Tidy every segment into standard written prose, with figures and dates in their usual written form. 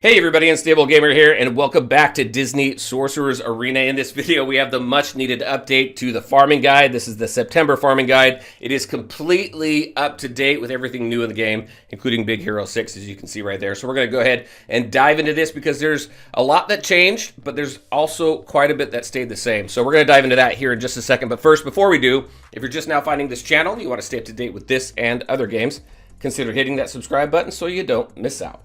Hey everybody, Unstable Gamer here, and welcome back to Disney Sorcerer's Arena. In this video, we have the much needed update to the farming guide. This is the September farming guide. It is completely up to date with everything new in the game, including Big Hero 6, as you can see right there. So we're going to go ahead and dive into this because there's a lot that changed, but there's also quite a bit that stayed the same. So we're going to dive into that here in just a second. But first, before we do, if you're just now finding this channel and you want to stay up to date with this and other games, consider hitting that subscribe button so you don't miss out.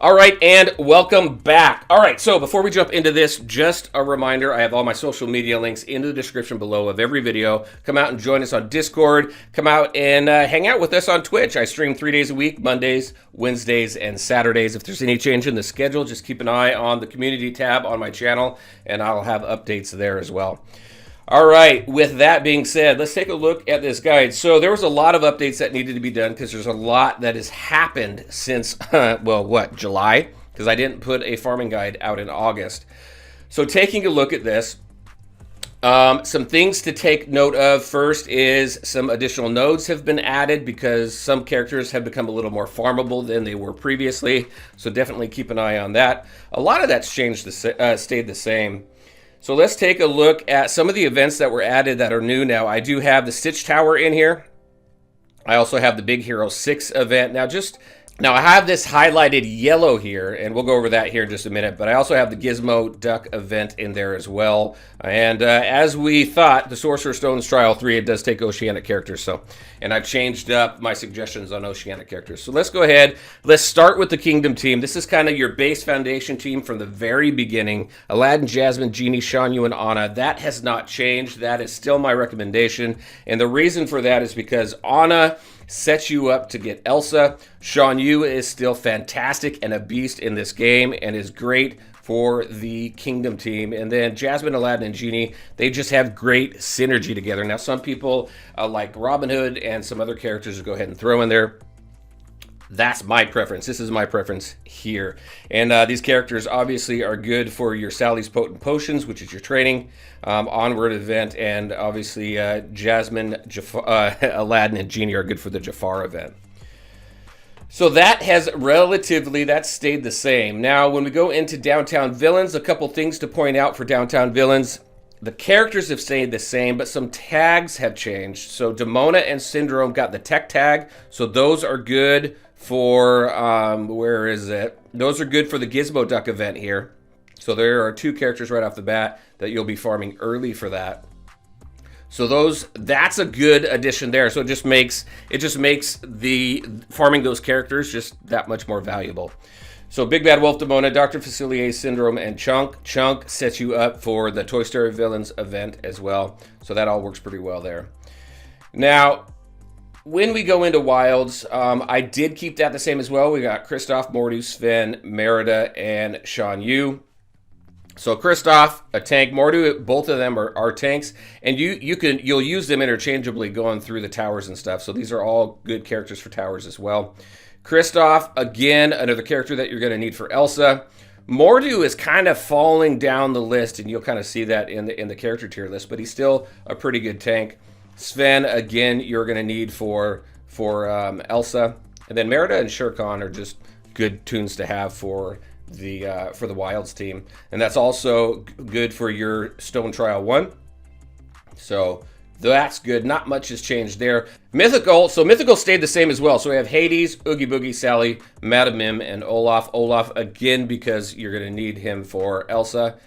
All right, and welcome back. All right, so before we jump into this, just a reminder, I have all my social media links in the description below of every video. Come out and join us on Discord. Come out and hang out with us on Twitch. I stream 3 days a week, Mondays, Wednesdays, and Saturdays. If there's any change in the schedule, just keep an eye on the community tab on my channel, and I'll have updates there as well. All right, with that being said, let's take a look at this guide. So there was a lot of updates that needed to be done because there's a lot that has happened since, July? Because I didn't put a farming guide out in August. So taking a look at this, some things to take note of. First is some additional nodes have been added because some characters have become a little more farmable than they were previously. So definitely keep an eye on that. A lot of that's changed, stayed the same. So let's take a look at some of the events that were added that are new now. I do have the Stitch Tower in here. I also have the Big Hero 6 event. Now I have this highlighted yellow here, and we'll go over that here in just a minute, but I also have the Gizmo Duck event in there as well. And as we thought, the Sorcerer Stones Trial 3, it does take Oceanic characters, and I've changed up my suggestions on Oceanic characters. So let's go ahead. Let's start with the Kingdom team. This is kind of your base foundation team from the very beginning. Aladdin, Jasmine, Genie, Shan Yu, and Anna. That has not changed. That is still my recommendation. And the reason for that is because Anna sets you up to get Elsa. Shan Yu is still fantastic and a beast in this game and is great for the Kingdom team. And then Jasmine, Aladdin, and Genie, they just have great synergy together. Now, some people like Robin Hood and some other characters to go ahead and throw in there. That's my preference. This is my preference here. And these characters obviously are good for your Sally's Potent Potions, which is your training, onward event, and obviously Jasmine, Aladdin, and Genie are good for the Jafar event. So that has that's stayed the same. Now, when we go into Downtown Villains, a couple things to point out for Downtown Villains. The characters have stayed the same, but some tags have changed. So Demona and Syndrome got the tech tag, so those are good for, where is it? Those are good for the Gizmo Duck event here. So there are 2 characters right off the bat that you'll be farming early for that. So that's a good addition there. So it just makes the farming those characters just that much more valuable. So Big Bad Wolf, Demona, Dr. Facilier, Syndrome, and Chunk. Chunk sets you up for the Toy Story Villains event as well. So that all works pretty well there. Now, when we go into Wilds, I did keep that the same as well. We got Kristoff, Morty, Sven, Merida, and Shan Yu. So Kristoff, a tank. Morty, both of them are tanks, and you'll use them interchangeably going through the towers and stuff. So these are all good characters for towers as well. Kristoff, again, another character that you're going to need for Elsa. Mordu is kind of falling down the list, and you'll kind of see that in the character tier list, but he's still a pretty good tank. Sven, again, you're going to need for Elsa. And then Merida and Shere Khan are just good tunes to have for the Wilds team. And that's also good for your Stone Trial 1. So that's good. Not much has changed there. Mythical. So Mythical stayed the same as well. So we have Hades, Oogie Boogie, Sally, Madame Mim, and Olaf. Olaf, again, because you're going to need him for Elsa.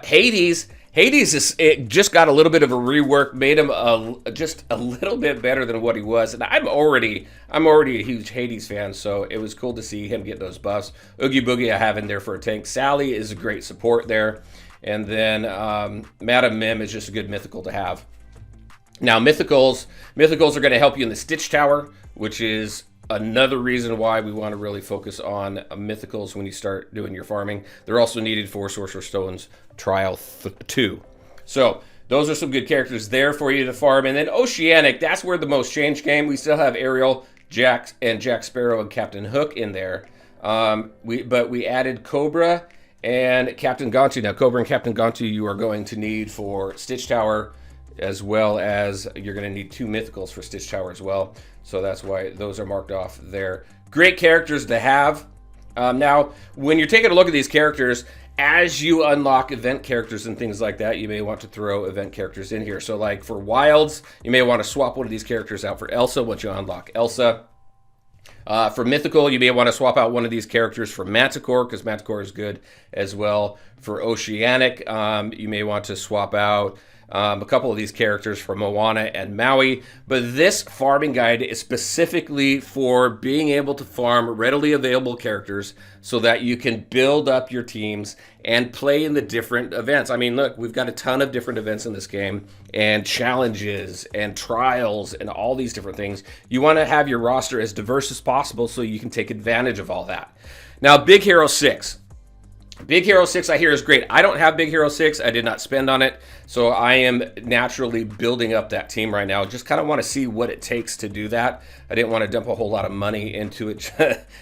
Hades just got a little bit of a rework, made him just a little bit better than what he was. And I'm already a huge Hades fan, so it was cool to see him get those buffs. Oogie Boogie I have in there for a tank. Sally is a great support there. And then Madame Mim is just a good mythical to have. Now, mythicals are going to help you in the Stitch Tower, which is another reason why we want to really focus on mythicals when you start doing your farming. They're also needed for Sorcerer Stones Trial 2. So those are some good characters there for you to farm. And then Oceanic, that's where the most change came. We still have Ariel, Jack Sparrow, and Captain Hook in there. But we added Cobra and Captain Gontu. Now, Cobra and Captain Gontu you are going to need for Stitch Tower as well as you're going to need 2 mythicals for Stitch Tower as well. So that's why those are marked off there. Great characters to have. Now, when you're taking a look at these characters, as you unlock event characters and things like that, you may want to throw event characters in here. So like for Wilds, you may want to swap one of these characters out for Elsa once you unlock Elsa. For Mythical, you may want to swap out one of these characters for Manticore, because Manticore is good as well. For Oceanic, you may want to swap out a couple of these characters for Moana and Maui. But this farming guide is specifically for being able to farm readily available characters so that you can build up your teams and play in the different events. I mean, look, we've got a ton of different events in this game, and challenges and trials and all these different things. You want to have your roster as diverse as possible so you can take advantage of all that. Now, Big Hero 6. Big Hero 6 I hear is great. I don't have Big Hero 6. I did not spend on it. So I am naturally building up that team right now. Just kind of want to see what it takes to do that. I didn't want to dump a whole lot of money into it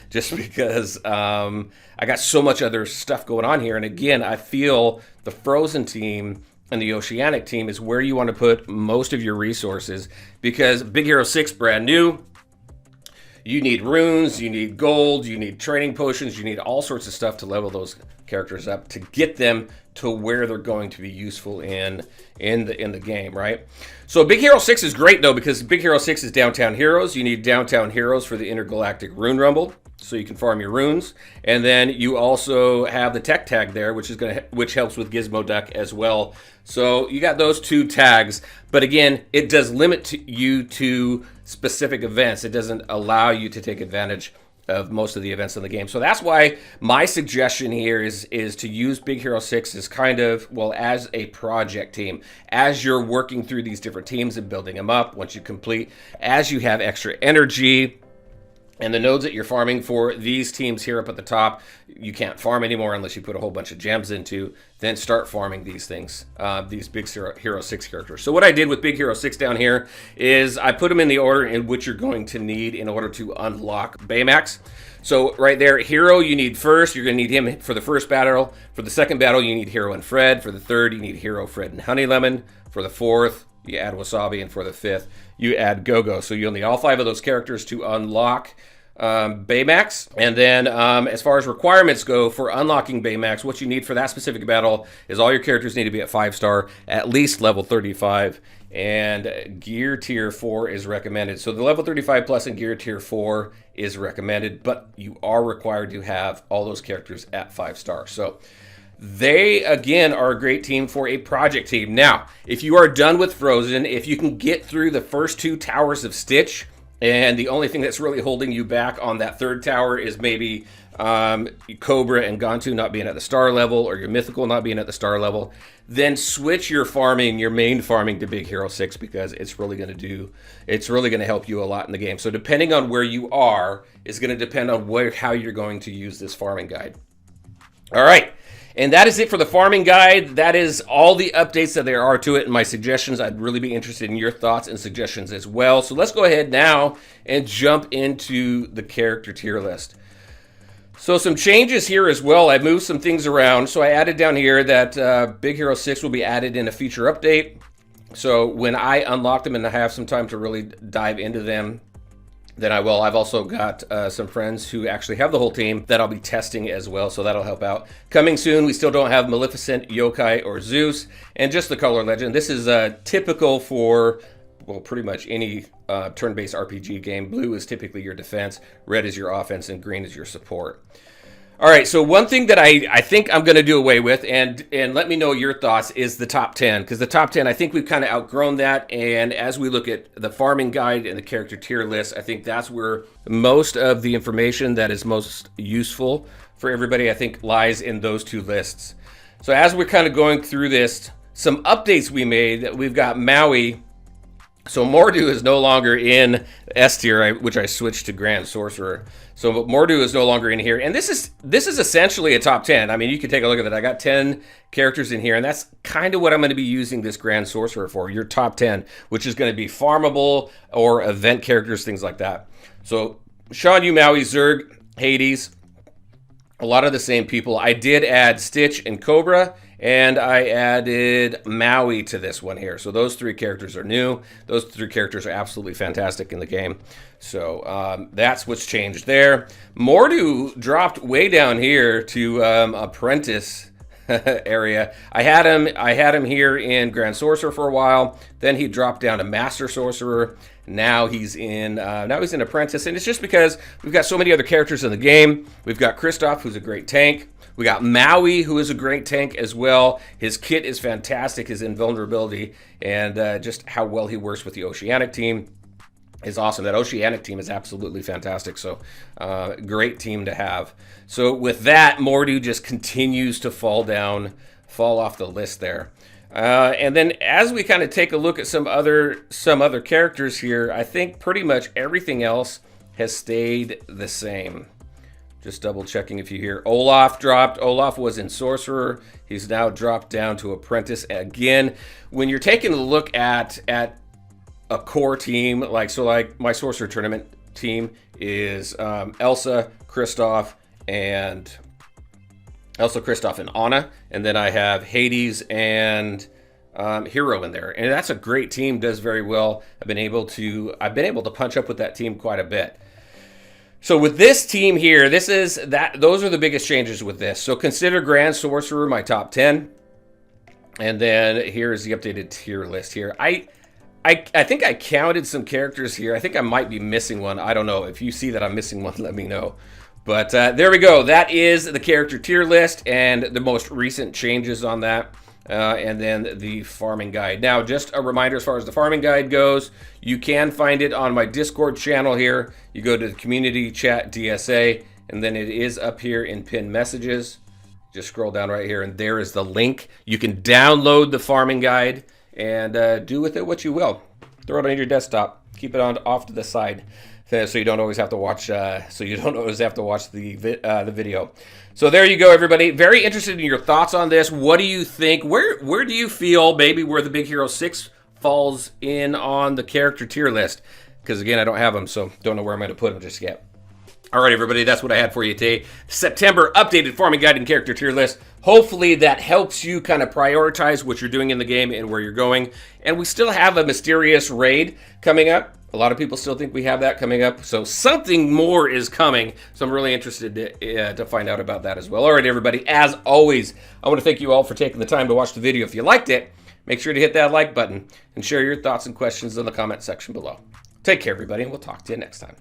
just because I got so much other stuff going on here. And again, I feel the Frozen team and the Oceanic team is where you want to put most of your resources, because Big Hero 6, brand new. You need runes, you need gold, you need training potions, you need all sorts of stuff to level those characters up to get them to where they're going to be useful in the game, right? So Big Hero 6 is great though, because Big Hero 6 is Downtown Heroes. You need Downtown Heroes for the Intergalactic Rune Rumble, so you can farm your runes. And then you also have the tech tag there, which helps with Gizmo Duck as well. So you got those 2 tags, but again, it does limit you to specific events. It doesn't allow you to take advantage of most of the events in the game. So that's why my suggestion here is to use Big Hero 6 as kind of, well, as a project team. As you're working through these different teams and building them up, once you complete, as you have extra energy, and the nodes that you're farming for these teams here up at the top, you can't farm anymore unless you put a whole bunch of gems into, then start farming these things, these Big Hero 6 characters. So what I did with Big Hero 6 down here is I put them in the order in which you're going to need in order to unlock Baymax. So right there, Hero you need first. You're going to need him for the first battle. For the second battle, you need Hero and Fred. For the third, you need Hero, Fred, and Honey Lemon. For the fourth, you add Wasabi, and for the fifth, you add Go-Go. So you'll need all 5 of those characters to unlock Baymax. And then as far as requirements go for unlocking Baymax, what you need for that specific battle is all your characters need to be at 5-star, at least level 35, and gear tier 4 is recommended. So the level 35 plus and gear tier 4 is recommended, but you are required to have all those characters at 5-star. So they, again, are a great team for a project team. Now, if you are done with Frozen, if you can get through the first 2 towers of Stitch, and the only thing that's really holding you back on that 3rd tower is maybe Cobra and Gantu not being at the star level, or your Mythical not being at the star level, then switch your farming, your main farming, to Big Hero 6, because it's really going to help you a lot in the game. So depending on where you are is going to depend on how you're going to use this farming guide. All right. And that is it for the farming guide. That is all the updates that there are to it and my suggestions. I'd really be interested in your thoughts and suggestions as well. So let's go ahead now and jump into the character tier list. So some changes here as well. I moved some things around. So I added down here that Big Hero 6 will be added in a feature update. So when I unlock them and I have some time to really dive into them, then I will. I've also got some friends who actually have the whole team that I'll be testing as well, so that'll help out. Coming soon, we still don't have Maleficent, Yokai, or Zeus, and just the color legend. This is typical for, well, pretty much any turn-based RPG game. Blue is typically your defense, red is your offense, and green is your support. All right, so one thing that I think I'm going to do away with, and let me know your thoughts, is the top 10. Because the top 10, I think we've kind of outgrown that. And as we look at the farming guide and the character tier list, I think that's where most of the information that is most useful for everybody, I think, lies in those 2 lists. So as we're kind of going through this, some updates we made, that we've got Maui. So Mordu is no longer in S tier, which I switched to Grand Sorcerer. So Mordu is no longer in here. And this is essentially a top 10. I mean, you can take a look at that. I got 10 characters in here, and that's kind of what I'm going to be using this Grand Sorcerer for, your top 10, which is going to be farmable or event characters, things like that. So Shan Yu, Maui, Zerg, Hades, a lot of the same people. I did add Stitch and Cobra and I added Maui to this one here. So those 3 characters are new. Those 3 characters are absolutely fantastic in the game. So that's what's changed there. Mordu dropped way down here to Apprentice area. I had him here in Grand Sorcerer for a while. Then he dropped down to Master Sorcerer. Now he's in Apprentice, and it's just because we've got so many other characters in the game. We've got Kristoff, who's a great tank. We got Maui, who is a great tank as well. His kit is fantastic, his invulnerability, and just how well he works with the Oceanic team is awesome. That Oceanic team is absolutely fantastic. So great team to have. So with that, Mordu just continues to fall off the list there. And then as we kind of take a look at some other characters here, I think pretty much everything else has stayed the same. Just double checking if you hear Olaf dropped. Olaf was in Sorcerer. He's now dropped down to Apprentice. Again, when you're taking a look at a core team, like my Sorcerer tournament team is Elsa, Kristoff, and Anna, and then I have Hades and Hero in there, and that's a great team. Does very well. I've been able to punch up with that team quite a bit. So with this team here, those are the biggest changes with this. So consider Grand Sorcerer my top 10, and then here's the updated tier list here. I think I counted some characters here. I think I might be missing one. I don't know. If you see that I'm missing one, let me know. But there we go. That is the character tier list and the most recent changes on that. And then the farming guide. Now, just a reminder as far as the farming guide goes, you can find it on my Discord channel here. You go to the community chat DSA, and then it is up here in pinned messages. Just scroll down right here, and there is the link. You can download the farming guide and do with it what you will. Throw it on your desktop. Keep it off to the side, so you don't always have to watch. The video. So there you go, everybody. Very interested in your thoughts on this. What do you think? Where do you feel maybe where the Big Hero 6 falls in on the character tier list? Because again, I don't have them, so don't know where I'm going to put them just yet. All right, everybody, that's what I had for you today. September updated farming guide and character tier list. Hopefully that helps you kind of prioritize what you're doing in the game and where you're going. And we still have a mysterious raid coming up. A lot of people still think we have that coming up. So something more is coming. So I'm really interested to find out about that as well. All right, everybody, as always, I want to thank you all for taking the time to watch the video. If you liked it, make sure to hit that like button and share your thoughts and questions in the comment section below. Take care, everybody, and we'll talk to you next time.